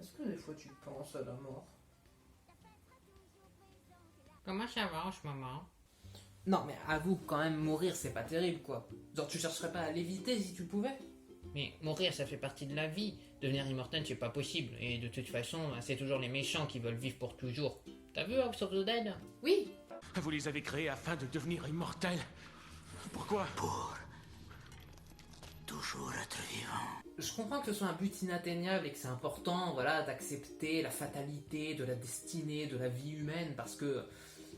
Est-ce que des fois tu penses à la mort? Comment ça va en ce moment? Non mais avoue, quand même, mourir c'est pas terrible quoi. Genre tu chercherais pas à l'éviter si tu pouvais? Mais mourir, ça fait partie de la vie. Devenir immortel, c'est pas possible. Et de toute façon, c'est toujours les méchants qui veulent vivre pour toujours. T'as vu House of the Dead? Oui. Vous les avez créés afin de devenir immortels. Pourquoi? Toujours être vivant. Je comprends que ce soit un but inatteignable et que c'est important, voilà, d'accepter la fatalité de la destinée, de la vie humaine, parce que,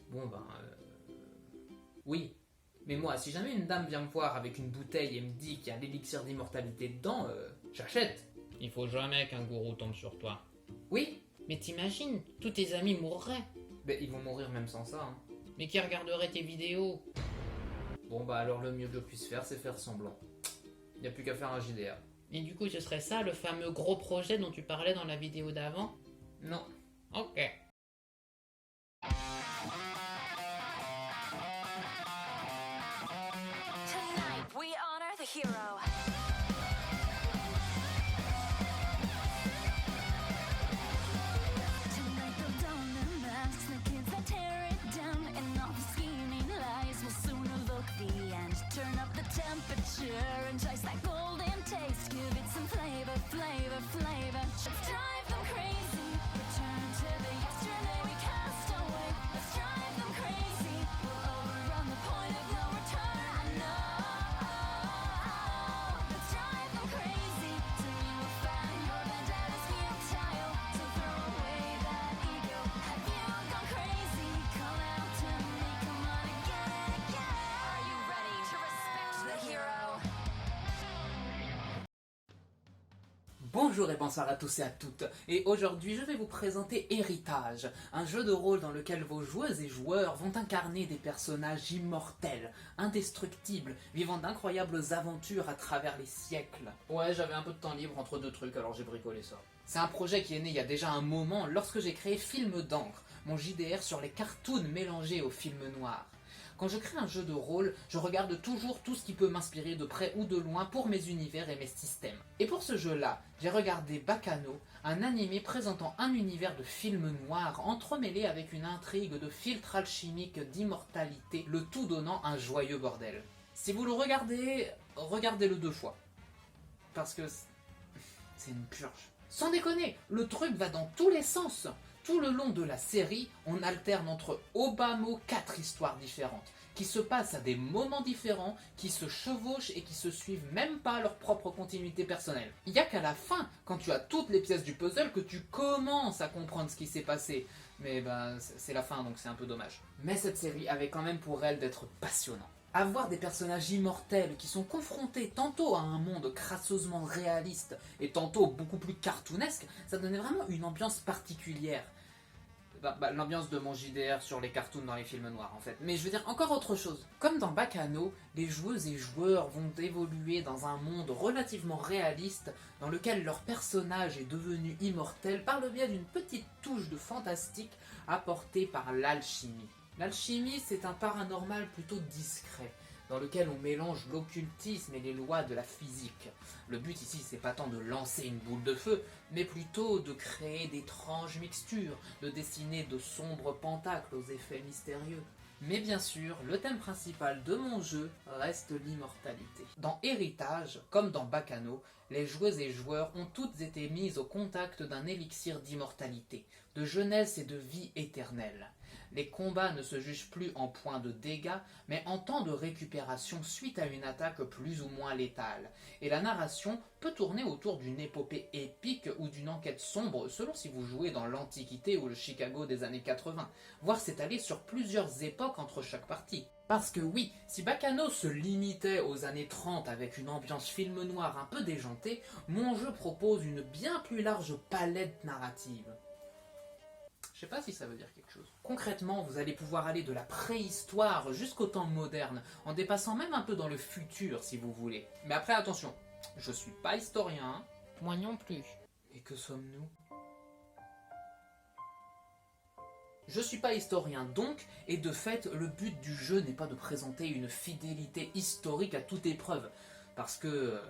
bon ben, oui. Mais moi, si jamais une dame vient me voir avec une bouteille et me dit qu'il y a l'élixir d'immortalité dedans, j'achète. Il faut jamais qu'un gourou tombe sur toi. Oui. Mais t'imagines, tous tes amis mourraient. Ben ils vont mourir même sans ça. Hein. Mais qui regarderait tes vidéos? Bon bah alors le mieux que je puisse faire, c'est faire semblant. Y a plus qu'à faire un JDR. Et du coup, ce serait ça le fameux gros projet dont tu parlais dans la vidéo d'avant? Non. Ok. Tonight, we honor the hero. Tonight they'll don their masks, the kids that tear it down, and all the scheming lies will soon evoke the end. Turn up the temperature, entice that golden taste, give it some flavor, flavor, flavor. Let's drive them crazy, return to the yesterday we cast away. Let's drive them crazy, we'll overrun the point of no return. I know. Let's drive them crazy, till you will find your vendettas futile. So throw away that ego. Have you gone crazy? Call out to me, come on again and again. Are you ready to respect the hero? Bonjour et bonsoir à tous et à toutes, et aujourd'hui je vais vous présenter Héritage, un jeu de rôle dans lequel vos joueuses et joueurs vont incarner des personnages immortels, indestructibles, vivant d'incroyables aventures à travers les siècles. Ouais, j'avais un peu de temps libre entre deux trucs, alors j'ai bricolé ça. C'est un projet qui est né il y a déjà un moment lorsque j'ai créé Film d'encre, mon JDR sur les cartoons mélangés aux films noirs. Quand je crée un jeu de rôle, je regarde toujours tout ce qui peut m'inspirer de près ou de loin pour mes univers et mes systèmes. Et pour ce jeu-là, j'ai regardé Baccano, un animé présentant un univers de films noirs entremêlé avec une intrigue de filtre alchimique d'immortalité, le tout donnant un joyeux bordel. Si vous le regardez, regardez-le 2 fois. Parce que c'est une purge. Sans déconner, le truc va dans tous les sens. Tout le long de la série, on alterne entre au bas mot 4 histoires différentes, qui se passent à des moments différents, qui se chevauchent et qui se suivent même pas leur propre continuité personnelle. Il n'y a qu'à la fin, quand tu as toutes les pièces du puzzle, que tu commences à comprendre ce qui s'est passé. Mais ben, c'est la fin, donc c'est un peu dommage. Mais cette série avait quand même pour elle d'être passionnante. Avoir des personnages immortels qui sont confrontés tantôt à un monde crasseusement réaliste et tantôt beaucoup plus cartoonesque, ça donnait vraiment une ambiance particulière. L'ambiance de mon JDR sur les cartoons dans les films noirs en fait. Mais je veux dire encore autre chose. Comme dans Baccano, les joueuses et joueurs vont évoluer dans un monde relativement réaliste dans lequel leur personnage est devenu immortel par le biais d'une petite touche de fantastique apportée par l'alchimie. L'alchimie, c'est un paranormal plutôt discret, dans lequel on mélange l'occultisme et les lois de la physique. Le but ici, c'est pas tant de lancer une boule de feu, mais plutôt de créer d'étranges mixtures, de dessiner de sombres pentacles aux effets mystérieux. Mais bien sûr, le thème principal de mon jeu reste l'immortalité. Dans Héritage, comme dans Baccano, les joueuses et joueurs ont toutes été mises au contact d'un élixir d'immortalité, de jeunesse et de vie éternelle. Les combats ne se jugent plus en points de dégâts, mais en temps de récupération suite à une attaque plus ou moins létale. Et la narration peut tourner autour d'une épopée épique ou d'une enquête sombre, selon si vous jouez dans l'Antiquité ou le Chicago des années 80, voire s'étaler sur plusieurs époques entre chaque partie. Parce que oui, si Baccano se limitait aux années 30 avec une ambiance film noir un peu déjantée, mon jeu propose une bien plus large palette narrative. Je sais pas si ça veut dire quelque chose. Concrètement, vous allez pouvoir aller de la préhistoire jusqu'au temps moderne, en dépassant même un peu dans le futur si vous voulez. Mais après attention, je suis pas historien. Moi non plus. Et que sommes-nous? Je suis pas historien donc, et de fait, le but du jeu n'est pas de présenter une fidélité historique à toute épreuve. Parce que...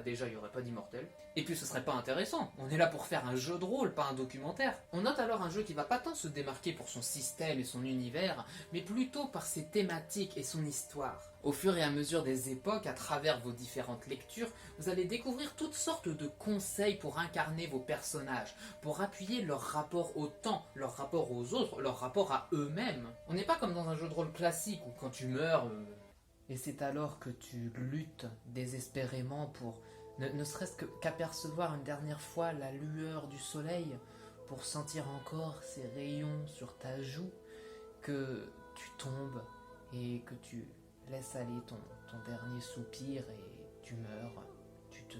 déjà il n'y aurait pas d'immortels. Et puis ce serait pas intéressant, on est là pour faire un jeu de rôle, pas un documentaire. On note alors un jeu qui va pas tant se démarquer pour son système et son univers, mais plutôt par ses thématiques et son histoire. Au fur et à mesure des époques, à travers vos différentes lectures, vous allez découvrir toutes sortes de conseils pour incarner vos personnages, pour appuyer leur rapport au temps, leur rapport aux autres, leur rapport à eux-mêmes. On n'est pas comme dans un jeu de rôle classique où quand tu meurs... Et c'est alors que tu luttes désespérément pour ne serait-ce qu'apercevoir une dernière fois la lueur du soleil, pour sentir encore ses rayons sur ta joue, que tu tombes et que tu laisses aller ton dernier soupir et tu meurs, tu te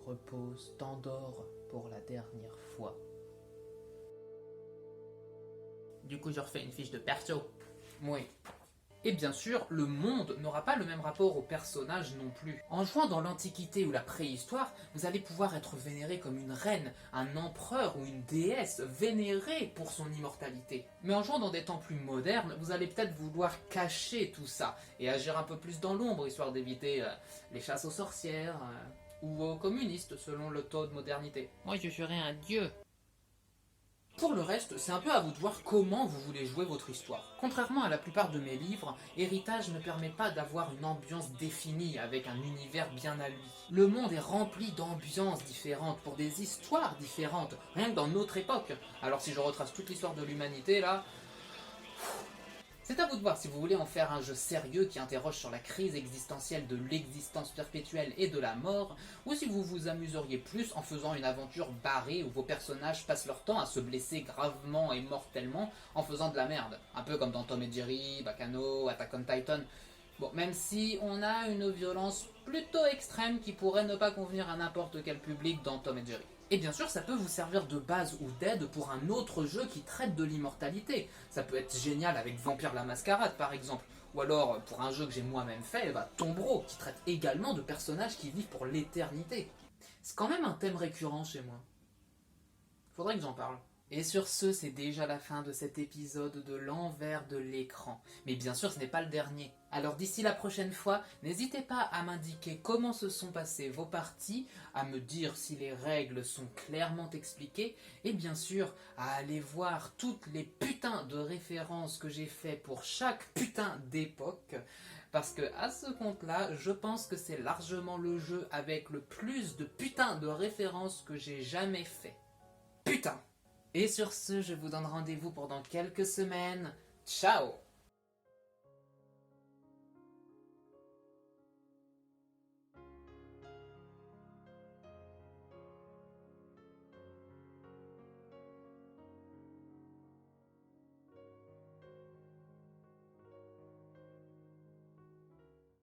reposes, t'endors pour la dernière fois. Du coup, je refais une fiche de perso. Oui. Et bien sûr, le monde n'aura pas le même rapport aux personnages non plus. En jouant dans l'Antiquité ou la Préhistoire, vous allez pouvoir être vénéré comme une reine, un empereur ou une déesse vénérée pour son immortalité. Mais en jouant dans des temps plus modernes, vous allez peut-être vouloir cacher tout ça et agir un peu plus dans l'ombre, histoire d'éviter les chasses aux sorcières ou aux communistes, selon le taux de modernité. Moi, je serais un dieu. Pour le reste, c'est un peu à vous de voir comment vous voulez jouer votre histoire. Contrairement à la plupart de mes livres, Héritage ne permet pas d'avoir une ambiance définie avec un univers bien à lui. Le monde est rempli d'ambiances différentes pour des histoires différentes, rien que dans notre époque. Alors si je retrace toute l'histoire de l'humanité là... C'est à vous de voir si vous voulez en faire un jeu sérieux qui interroge sur la crise existentielle de l'existence perpétuelle et de la mort, ou si vous vous amuseriez plus en faisant une aventure barrée où vos personnages passent leur temps à se blesser gravement et mortellement en faisant de la merde. Un peu comme dans Tom et Jerry, Bacano, Attack on Titan. Bon, même si on a une violence plutôt extrême qui pourrait ne pas convenir à n'importe quel public dans Tom et Jerry. Et bien sûr, ça peut vous servir de base ou d'aide pour un autre jeu qui traite de l'immortalité. Ça peut être génial avec Vampire la Mascarade par exemple. Ou alors, pour un jeu que j'ai moi-même fait, Tombro, qui traite également de personnages qui vivent pour l'éternité. C'est quand même un thème récurrent chez moi. Faudrait que j'en parle. Et sur ce, c'est déjà la fin de cet épisode de l'envers de l'écran. Mais bien sûr, ce n'est pas le dernier. Alors d'ici la prochaine fois, n'hésitez pas à m'indiquer comment se sont passées vos parties, à me dire si les règles sont clairement expliquées, et bien sûr, à aller voir toutes les putains de références que j'ai fait pour chaque putain d'époque. Parce que à ce compte-là, je pense que c'est largement le jeu avec le plus de putains de références que j'ai jamais fait. Putain! Et sur ce, je vous donne rendez-vous pour dans quelques semaines. Ciao!